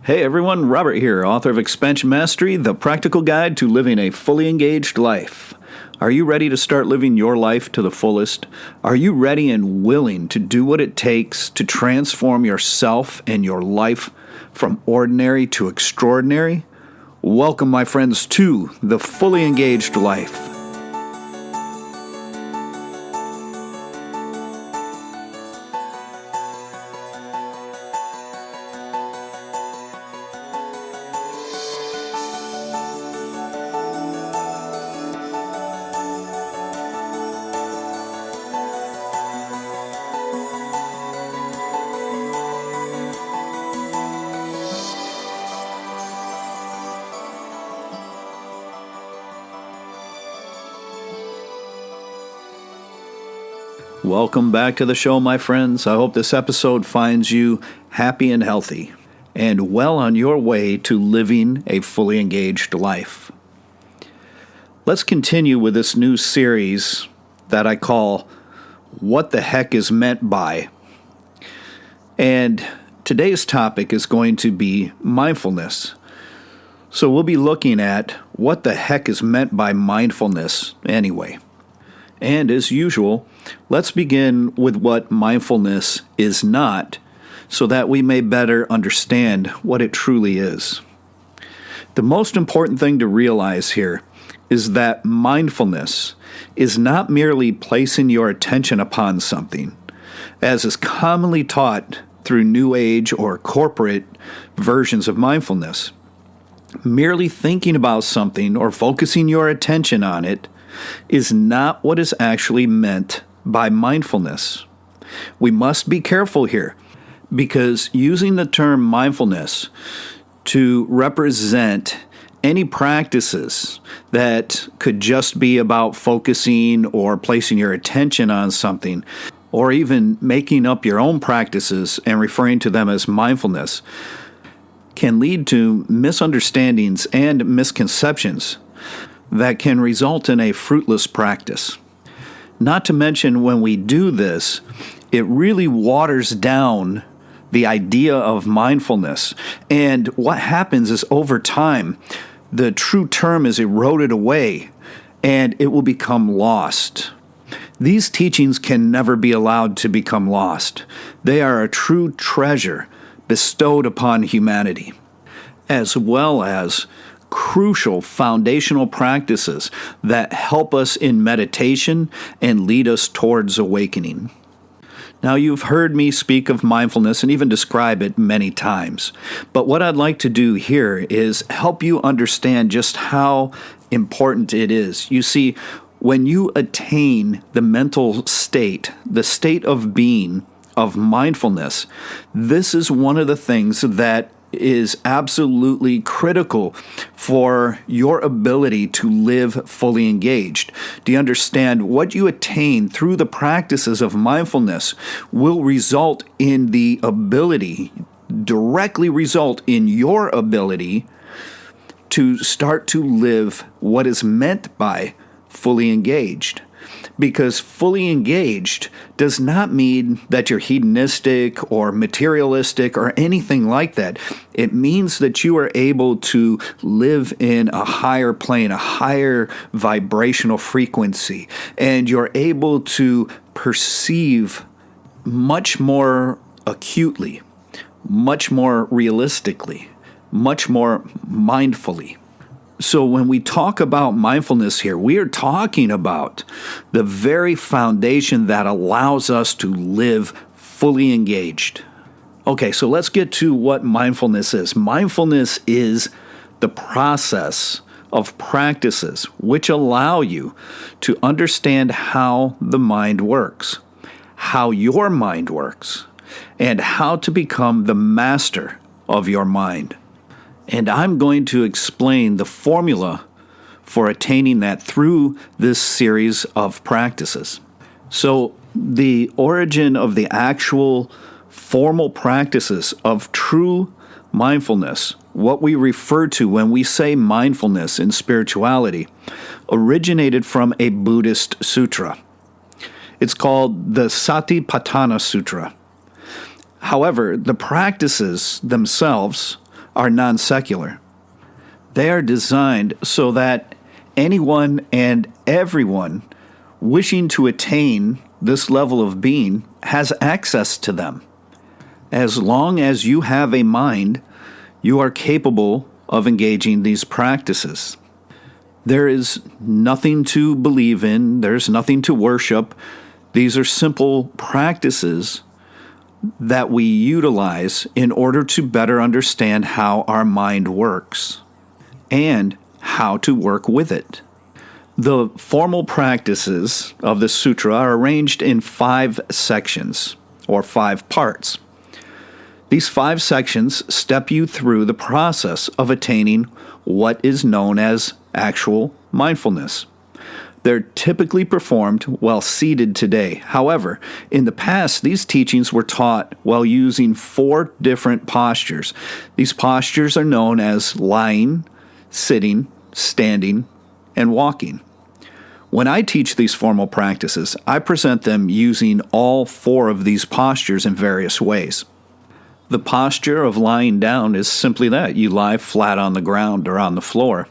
Hey everyone, Robert here, author of Expansion Mastery, the practical guide to living a fully engaged life. Are you ready to start living your life to the fullest? Are you ready and willing to do what it takes to transform yourself and your life from ordinary to extraordinary? Welcome, my friends, to the Fully Engaged Life. Welcome back to the show, my friends. I hope this episode finds you happy and healthy and well on your way to living a fully engaged life. Let's continue with this new series that I call What the Heck is Meant By. And today's topic is going to be mindfulness. So we'll be looking at what the heck is meant by mindfulness anyway. And as usual, let's begin with what mindfulness is not, so that we may better understand what it truly is. The most important thing to realize here is that mindfulness is not merely placing your attention upon something, as is commonly taught through New Age or corporate versions of mindfulness. Merely thinking about something or focusing your attention on it is not what is actually meant by mindfulness. We must be careful here, because using the term mindfulness to represent any practices that could just be about focusing or placing your attention on something, or even making up your own practices and referring to them as mindfulness, can lead to misunderstandings and misconceptions that can result in a fruitless practice. Not to mention, when we do this, it really waters down the idea of mindfulness. And what happens is, over time, the true term is eroded away and it will become lost. These teachings can never be allowed to become lost. They are a true treasure bestowed upon humanity, as well as crucial foundational practices that help us in meditation and lead us towards awakening. Now, you've heard me speak of mindfulness and even describe it many times, but what I'd like to do here is help you understand just how important it is. You see, when you attain the mental state, the state of being of mindfulness, this is one of the things that is absolutely critical for your ability to live fully engaged. Do you understand? What you attain through the practices of mindfulness will result in the ability, directly result in your ability to start to live what is meant by fully engaged. Because fully engaged does not mean that you're hedonistic or materialistic or anything like that. It means that you are able to live in a higher plane, a higher vibrational frequency, and you're able to perceive much more acutely, much more realistically, much more mindfully. So when we talk about mindfulness here, we are talking about the very foundation that allows us to live fully engaged. Okay, so let's get to what mindfulness is. Mindfulness is the process of practices which allow you to understand how the mind works, how your mind works, and how to become the master of your mind. And I'm going to explain the formula for attaining that through this series of practices. So the origin of the actual formal practices of true mindfulness, what we refer to when we say mindfulness in spirituality, originated from a Buddhist sutra. It's called the Satipatthana Sutra. However, the practices themselves are non-secular. They are designed so that anyone and everyone wishing to attain this level of being has access to them. As long as you have a mind, you are capable of engaging these practices. There is nothing to believe in, there's nothing to worship. These are simple practices that we utilize in order to better understand how our mind works and how to work with it. The formal practices of the sutra are arranged in 5 sections, or 5 parts. These 5 sections step you through the process of attaining what is known as actual mindfulness. They're typically performed while seated today. However, in the past, these teachings were taught while using 4 different postures. These postures are known as lying, sitting, standing, and walking. When I teach these formal practices, I present them using all 4 of these postures in various ways. The posture of lying down is simply that. You lie flat on the ground or on the floor.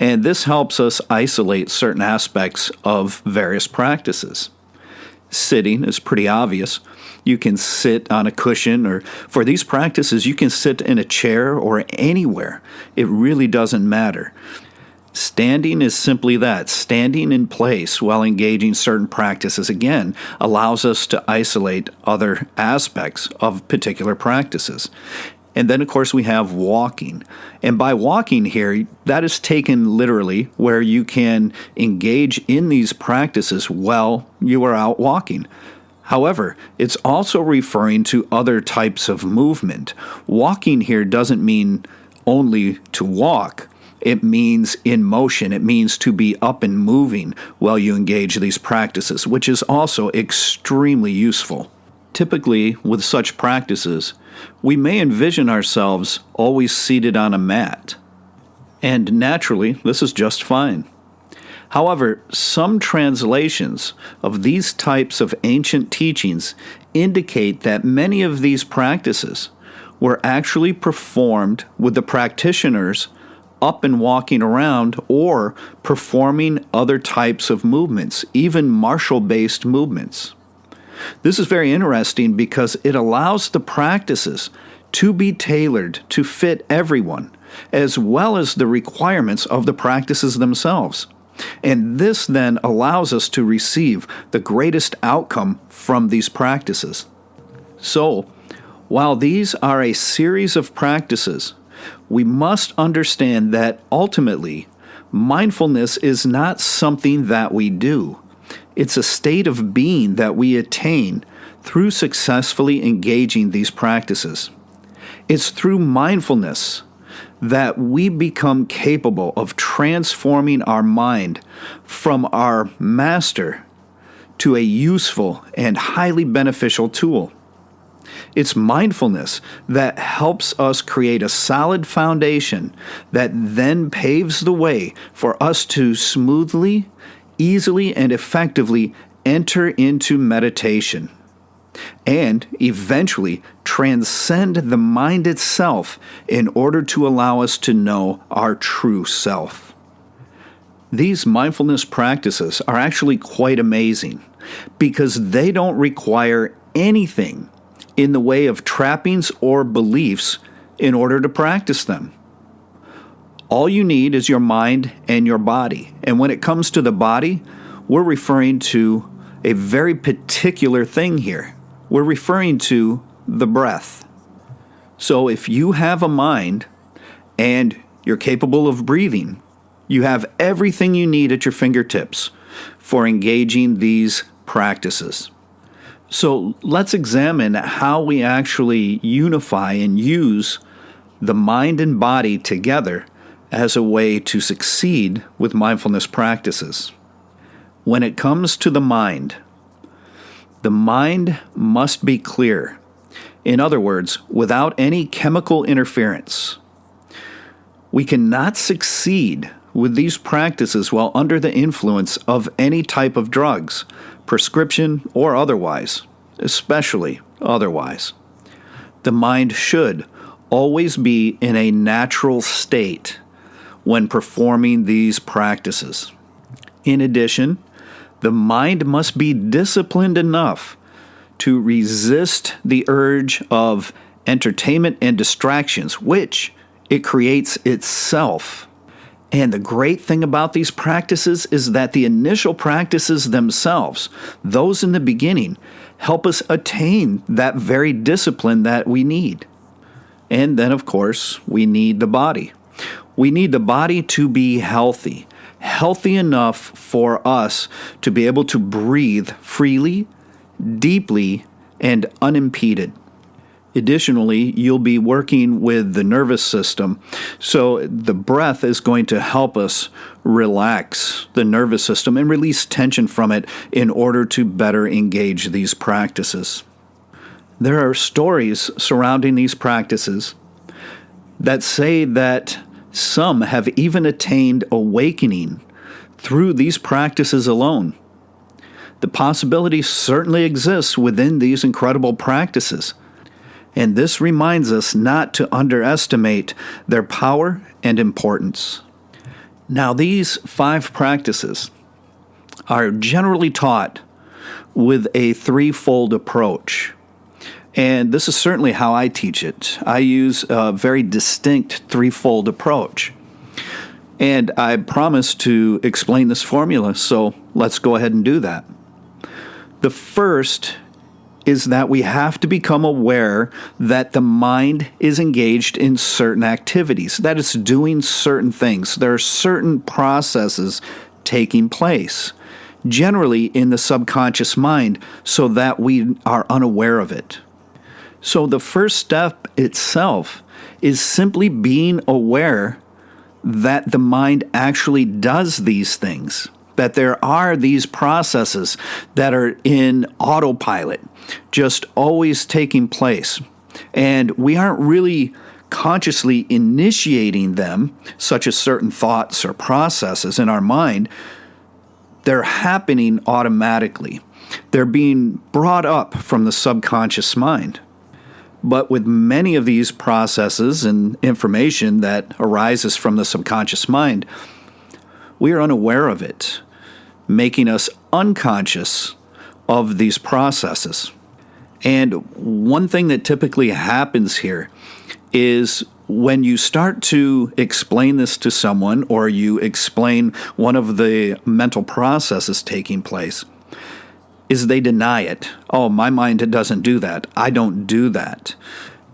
And this helps us isolate certain aspects of various practices. Sitting is pretty obvious. You can sit on a cushion, or for these practices, you can sit in a chair or anywhere. It really doesn't matter. Standing is simply that. Standing in place while engaging certain practices, again, allows us to isolate other aspects of particular practices. And then, of course, we have walking. And by walking here, that is taken literally, where you can engage in these practices while you are out walking. However, it's also referring to other types of movement. Walking here doesn't mean only to walk. It means in motion. It means to be up and moving while you engage these practices, which is also extremely useful. Typically, with such practices, we may envision ourselves always seated on a mat. And naturally, this is just fine. However, some translations of these types of ancient teachings indicate that many of these practices were actually performed with the practitioners up and walking around or performing other types of movements, even martial-based movements. This is very interesting because it allows the practices to be tailored to fit everyone, as well as the requirements of the practices themselves. And this then allows us to receive the greatest outcome from these practices. So, while these are a series of practices, we must understand that ultimately, mindfulness is not something that we do. It's a state of being that we attain through successfully engaging these practices. It's through mindfulness that we become capable of transforming our mind from our master to a useful and highly beneficial tool. It's mindfulness that helps us create a solid foundation that then paves the way for us to smoothly, easily, and effectively enter into meditation and eventually transcend the mind itself in order to allow us to know our true self. These mindfulness practices are actually quite amazing because they don't require anything in the way of trappings or beliefs in order to practice them. All you need is your mind and your body. And when it comes to the body, we're referring to a very particular thing here. We're referring to the breath. So if you have a mind and you're capable of breathing, you have everything you need at your fingertips for engaging these practices. So let's examine how we actually unify and use the mind and body together as a way to succeed with mindfulness practices. When it comes to the mind must be clear. In other words, without any chemical interference. We cannot succeed with these practices while under the influence of any type of drugs, prescription or otherwise, especially otherwise. The mind should always be in a natural state when performing these practices. In addition, the mind must be disciplined enough to resist the urge of entertainment and distractions, which it creates itself. And the great thing about these practices is that the initial practices themselves, those in the beginning, help us attain that very discipline that we need. And then, of course, we need the body. We need the body to be healthy enough for us to be able to breathe freely, deeply, and unimpeded. Additionally, you'll be working with the nervous system, so the breath is going to help us relax the nervous system and release tension from it in order to better engage these practices. There are stories surrounding these practices that say that some have even attained awakening through these practices alone. The possibility certainly exists within these incredible practices. And this reminds us not to underestimate their power and importance. Now, these 5 practices are generally taught with a threefold approach. And this is certainly how I teach it. I use a very distinct threefold approach. And I promise to explain this formula, so let's go ahead and do that. The first is that we have to become aware that the mind is engaged in certain activities, that it's doing certain things. There are certain processes taking place, generally in the subconscious mind, so that we are unaware of it. So the first step itself is simply being aware that the mind actually does these things, that there are these processes that are in autopilot, just always taking place. And we aren't really consciously initiating them, such as certain thoughts or processes in our mind. They're happening automatically. They're being brought up from the subconscious mind. But with many of these processes and information that arises from the subconscious mind, we are unaware of it, making us unconscious of these processes. And one thing that typically happens here is when you start to explain this to someone, or you explain one of the mental processes taking place, is they deny it. Oh, my mind doesn't do that. I don't do that.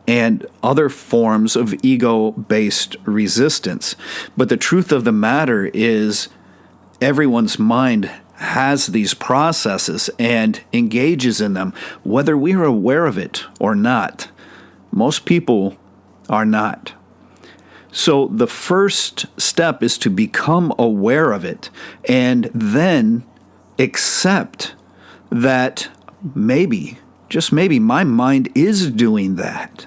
And other forms of ego-based resistance. But the truth of the matter is everyone's mind has these processes and engages in them, whether we are aware of it or not. Most people are not. So the first step is to become aware of it and then accept that maybe, just maybe, my mind is doing that.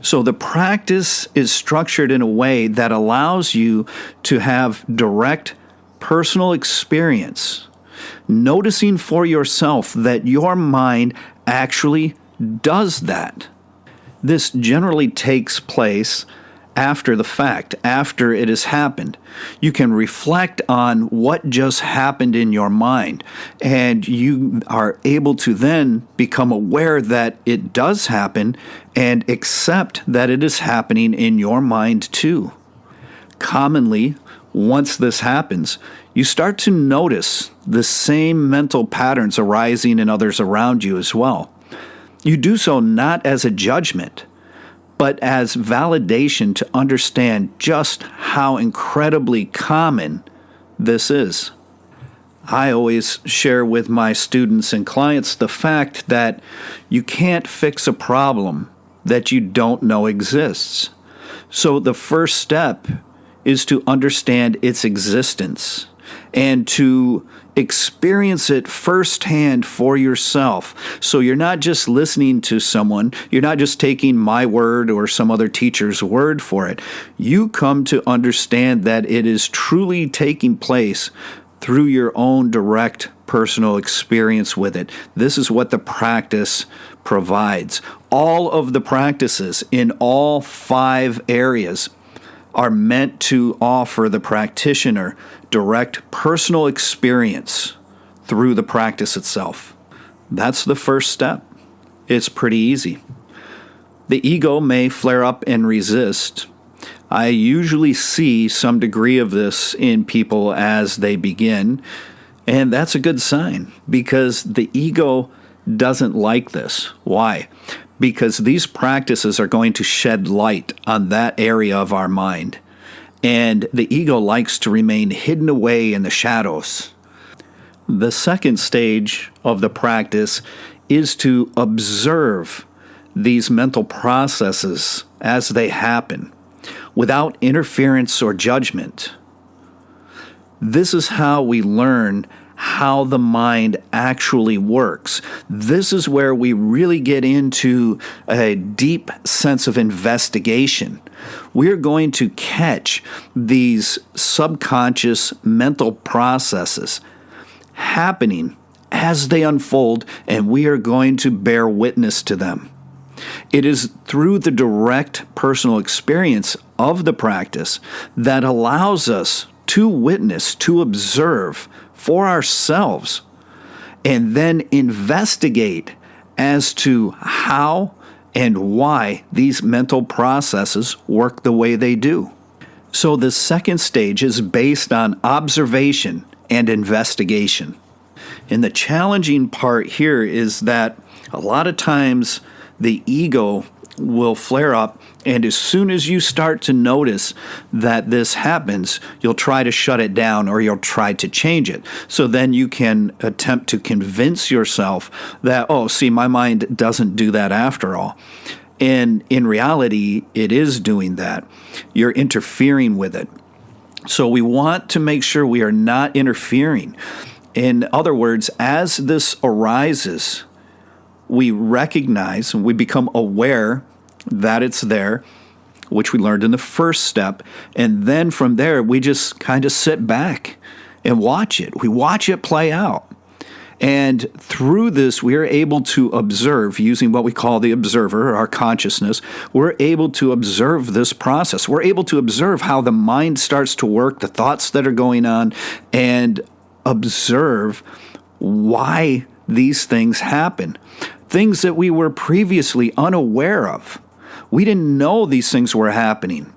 So the practice is structured in a way that allows you to have direct personal experience, noticing for yourself that your mind actually does that. This generally takes place after the fact, after it has happened. You can reflect on what just happened in your mind, and you are able to then become aware that it does happen and accept that it is happening in your mind too. Commonly, once this happens, you start to notice the same mental patterns arising in others around you as well. You do so not as a judgment, but as validation to understand just how incredibly common this is. I always share with my students and clients the fact that you can't fix a problem that you don't know exists. So the first step is to understand its existence and to experience it firsthand for yourself. So you're not just listening to someone, you're not just taking my word or some other teacher's word for it. You come to understand that it is truly taking place through your own direct personal experience with it. This is what the practice provides. All of the practices in all 5 areas are meant to offer the practitioner direct personal experience through the practice itself. That's the first step. It's pretty easy. The ego may flare up and resist. I usually see some degree of this in people as they begin, and that's a good sign because the ego doesn't like this. Why? Because these practices are going to shed light on that area of our mind, and the ego likes to remain hidden away in the shadows. The second stage of the practice is to observe these mental processes as they happen, without interference or judgment. This is how we learn how the mind actually works. This is where we really get into a deep sense of investigation. We're going to catch these subconscious mental processes happening as they unfold, and we are going to bear witness to them. It is through the direct personal experience of the practice that allows us to witness, to observe for ourselves, and then investigate as to how and why these mental processes work the way they do. So the second stage is based on observation and investigation. And the challenging part here is that a lot of times the ego will flare up, and as soon as you start to notice that this happens, you'll try to shut it down or you'll try to change it. So then you can attempt to convince yourself that, oh, see, my mind doesn't do that after all. And in reality, it is doing that. You're interfering with it. So we want to make sure we are not interfering. In other words, as this arises, we recognize and we become aware that it's there, which we learned in the first step. And then from there, we just kind of sit back and watch it. We watch it play out. And through this, we are able to observe, using what we call the observer, our consciousness. We're able to observe this process. We're able to observe how the mind starts to work, the thoughts that are going on, and observe why these things happen. Things that we were previously unaware of. We didn't know these things were happening.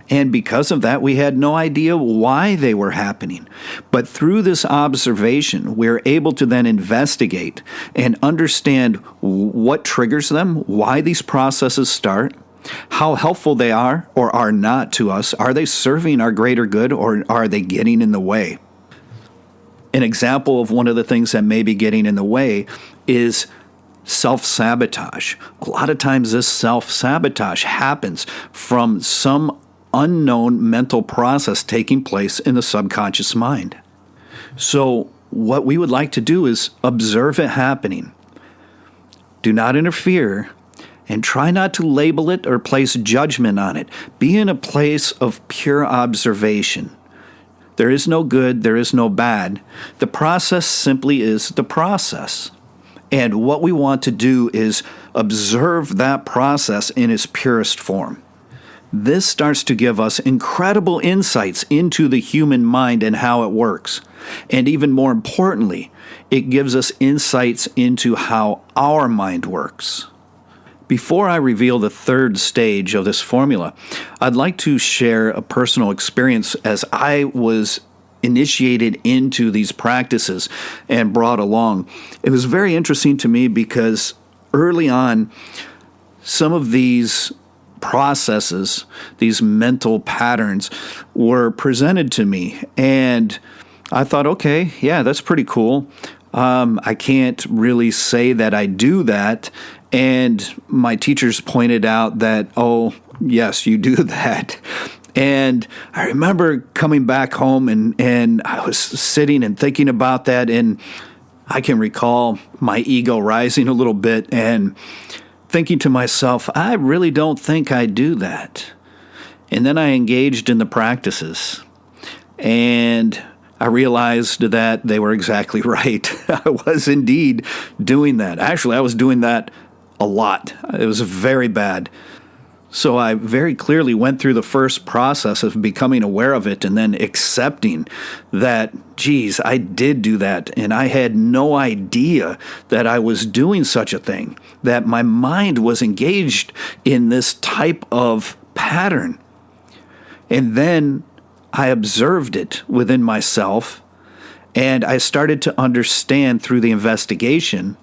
And because of that, we had no idea why they were happening. But through this observation, we're able to then investigate and understand what triggers them, why these processes start, how helpful they are or are not to us. Are they serving our greater good or are they getting in the way? An example of one of the things that may be getting in the way is self-sabotage. A lot of times this self-sabotage happens from some unknown mental process taking place in the subconscious mind. So what we would like to do is observe it happening. Do not interfere, and try not to label it or place judgment on it. Be in a place of pure observation. There is no good, there is no bad. The process simply is the process. And what we want to do is observe that process in its purest form. This starts to give us incredible insights into the human mind and how it works. And even more importantly, it gives us insights into how our mind works. Before I reveal the third stage of this formula, I'd like to share a personal experience as I was initiated into these practices and brought along. It was very interesting to me because early on, some of these processes, these mental patterns were presented to me. And I thought, okay, yeah, that's pretty cool. I can't really say that I do that. And my teachers pointed out that, oh, yes, you do that. And I remember coming back home and I was sitting and thinking about that. And I can recall my ego rising a little bit and thinking to myself, I really don't think I do that. And then I engaged in the practices. And I realized that they were exactly right. I was indeed doing that. Actually, I was doing that a lot. It was very bad. So I very clearly went through the first process of becoming aware of it and then accepting that, geez, I did do that. And I had no idea that I was doing such a thing, that my mind was engaged in this type of pattern. And then I observed it within myself, and I started to understand through the investigation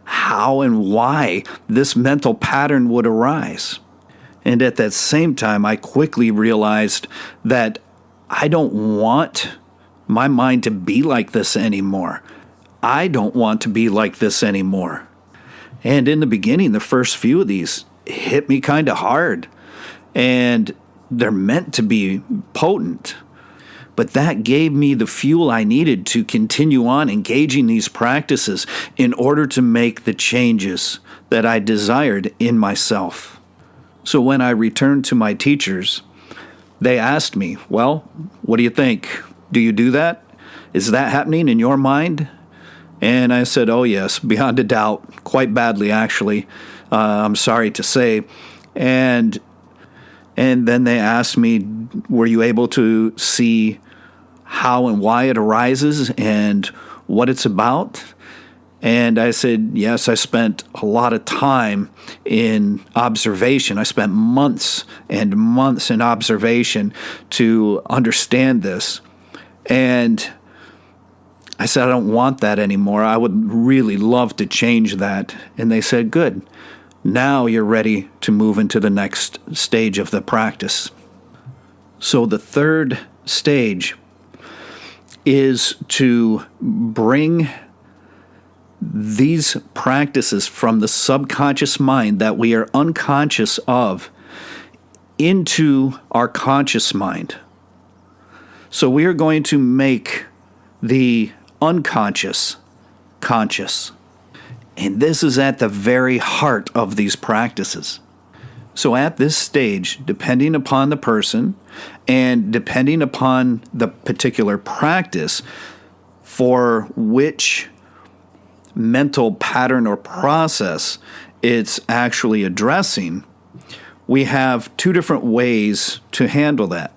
how and why this mental pattern would arise. And at that same time, I quickly realized that I don't want my mind to be like this anymore. I don't want to be like this anymore. And in the beginning, the first few of these hit me kind of hard. And they're meant to be potent. But that gave me the fuel I needed to continue on engaging these practices in order to make the changes that I desired in myself. So when I returned to my teachers, they asked me, well, what do you think? Do you do that? Is that happening in your mind? And I said, oh yes, beyond a doubt, quite badly actually, I'm sorry to say. And then they asked me, were you able to see how and why it arises and what it's about? And I said, yes, I spent a lot of time in observation. I spent months and months in observation to understand this. And I said, I don't want that anymore. I would really love to change that. And they said, good. Now you're ready to move into the next stage of the practice. So the third stage is to bring these practices from the subconscious mind that we are unconscious of into our conscious mind. So we are going to make the unconscious conscious. And this is at the very heart of these practices. So at this stage, depending upon the person and depending upon the particular practice for which mental pattern or process it's actually addressing, we have two different ways to handle that.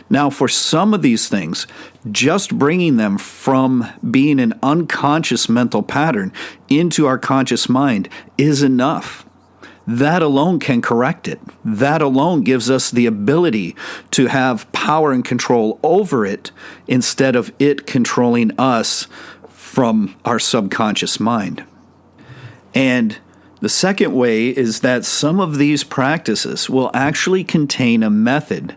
Now, for some of these things, just bringing them from being an unconscious mental pattern into our conscious mind is enough. That alone can correct it. That alone gives us the ability to have power and control over it instead of it controlling us from our subconscious mind. And the second way is that some of these practices will actually contain a method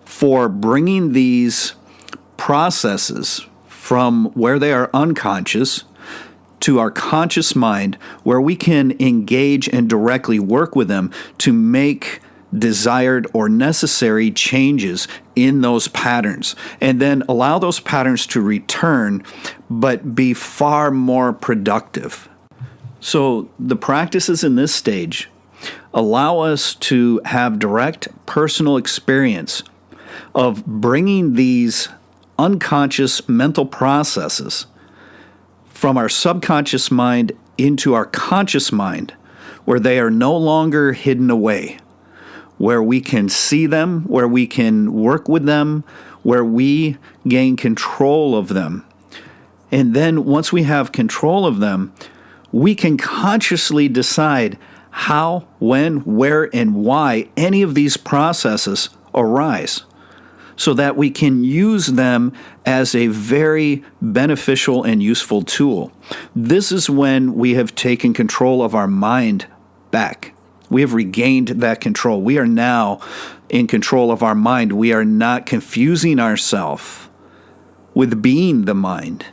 for bringing these processes from where they are unconscious to our conscious mind, where we can engage and directly work with them to make desired or necessary changes in those patterns, and then allow those patterns to return, but be far more productive. So the practices in this stage allow us to have direct personal experience of bringing these unconscious mental processes from our subconscious mind into our conscious mind, where they are no longer hidden away, where we can see them, where we can work with them, where we gain control of them. And then once we have control of them, we can consciously decide how, when, where, and why any of these processes arise, so that we can use them as a very beneficial and useful tool. This is when we have taken control of our mind back. We have regained that control. We are now in control of our mind. We are not confusing ourselves with being the mind.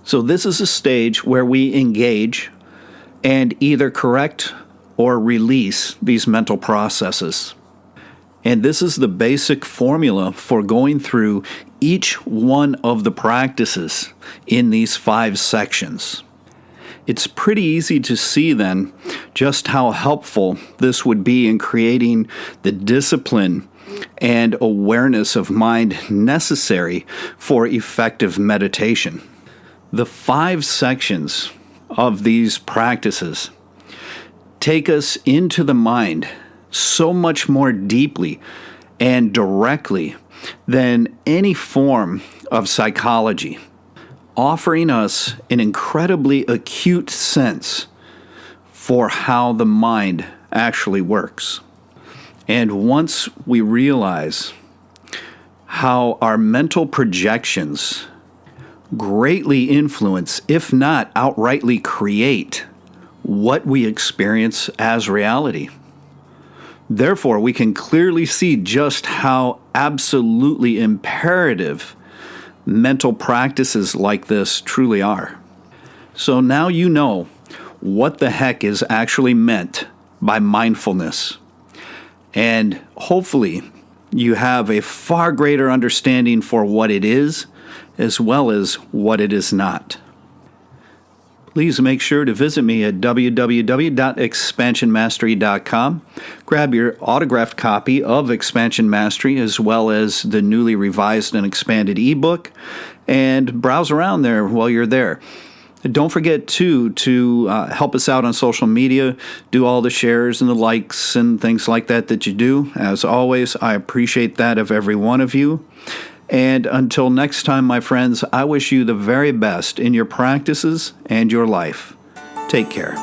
So this is a stage where we engage and either correct or release these mental processes. And this is the basic formula for going through each one of the practices in these 5 sections. It's pretty easy to see then just how helpful this would be in creating the discipline and awareness of mind necessary for effective meditation. The 5 sections of these practices take us into the mind so much more deeply and directly than any form of psychology, offering us an incredibly acute sense for how the mind actually works. And once we realize how our mental projections greatly influence, if not outrightly create, what we experience as reality. Therefore, we can clearly see just how absolutely imperative mental practices like this truly are. So now you know what the heck is actually meant by mindfulness. And hopefully you have a far greater understanding for what it is, as well as what it is not. Please make sure to visit me at www.expansionmastery.com. Grab your autographed copy of Expansion Mastery, as well as the newly revised and expanded ebook, and browse around there while you're there. Don't forget, too, to help us out on social media. Do all the shares and the likes and things like that you do. As always, I appreciate that of every one of you. And until next time, my friends, I wish you the very best in your practices and your life. Take care.